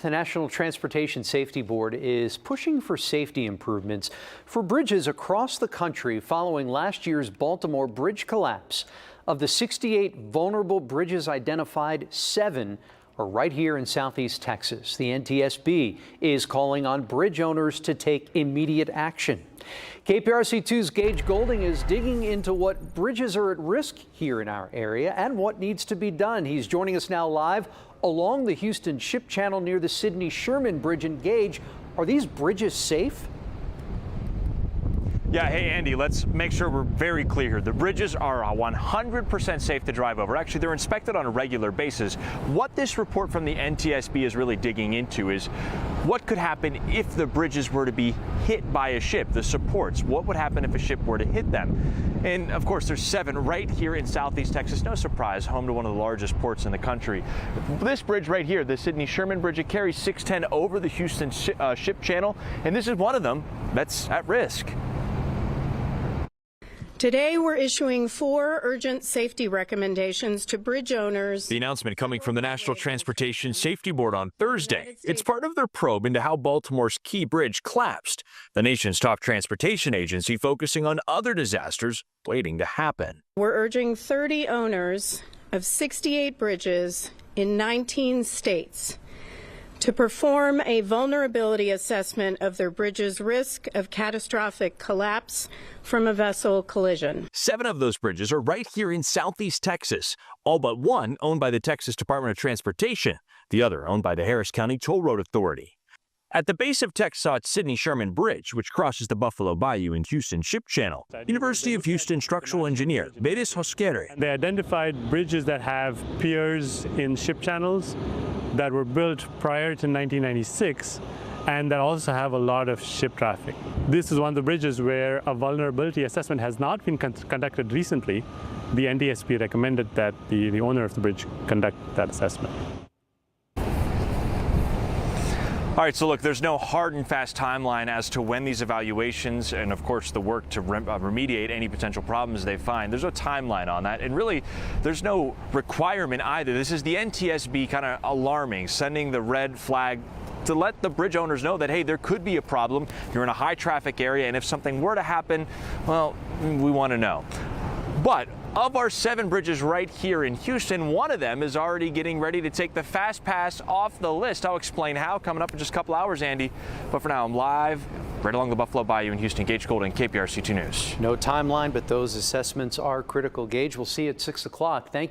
The National Transportation Safety Board is pushing for safety improvements for bridges across the country following last year's Baltimore bridge collapse. Of the 68 vulnerable bridges identified, 7 are right here in southeast Texas. The NTSB is calling on bridge owners to take immediate action. KPRC2's Gage Golding is digging into what bridges are at risk here in our area and what needs to be done. He's joining us now live along the Houston Ship Channel near the Sidney Sherman Bridge. And Gage, are these bridges safe? Yeah, hey Andy, let's make sure we're very clear here. The bridges are 100% safe to drive over. Actually, they're inspected on a regular basis. What this report from the NTSB is really digging into is what could happen if the bridges were to be hit by a ship, the supports. What would happen if a ship were to hit them? And of course, there's 7 right here in southeast Texas. No surprise, home to one of the largest ports in the country. This bridge right here, the Sidney Sherman Bridge, it carries 610 over the Houston Ship Channel, and this is one of them that's at risk. Today, we're issuing 4 urgent safety recommendations to bridge owners. The announcement coming from the National Transportation Safety Board on Thursday. It's part of their probe into how Baltimore's key bridge collapsed, the nation's top transportation agency focusing on other disasters waiting to happen. We're urging 30 owners of 68 bridges in 19 states to perform a vulnerability assessment of their bridge's risk of catastrophic collapse from a vessel collision. 7 of those bridges are right here in southeast Texas, all but one owned by the Texas Department of Transportation, the other owned by the Harris County Toll Road Authority. At the base of Texas' Sidney Sherman Bridge, which crosses the Buffalo Bayou in Houston Ship Channel, University of Houston structural engineer Beres Hosquere. They identified bridges that have piers in ship channels that were built prior to 1996 and that also have a lot of ship traffic. This is one of the bridges where a vulnerability assessment has not been conducted recently. The NTSB recommended that the owner of the bridge conduct that assessment. All right, so look, there's no hard and fast timeline as to when these evaluations and, of course, the work to remediate any potential problems they find. There's no timeline on that, and really, there's no requirement either. This is the NTSB kind of alarming, sending the red flag to let the bridge owners know that, hey, there could be a problem. You're in a high traffic area, and if something were to happen, well, we want to know. But of our 7 bridges right here in Houston, one of them is already getting ready to take the fast pass off the list. I'll explain how coming up in just a couple hours, Andy. But for now, I'm live right along the Buffalo Bayou in Houston. Gage Golding, KPRC2 News. No timeline, but those assessments are critical. Gage, we'll see you at 6 o'clock. Thank you.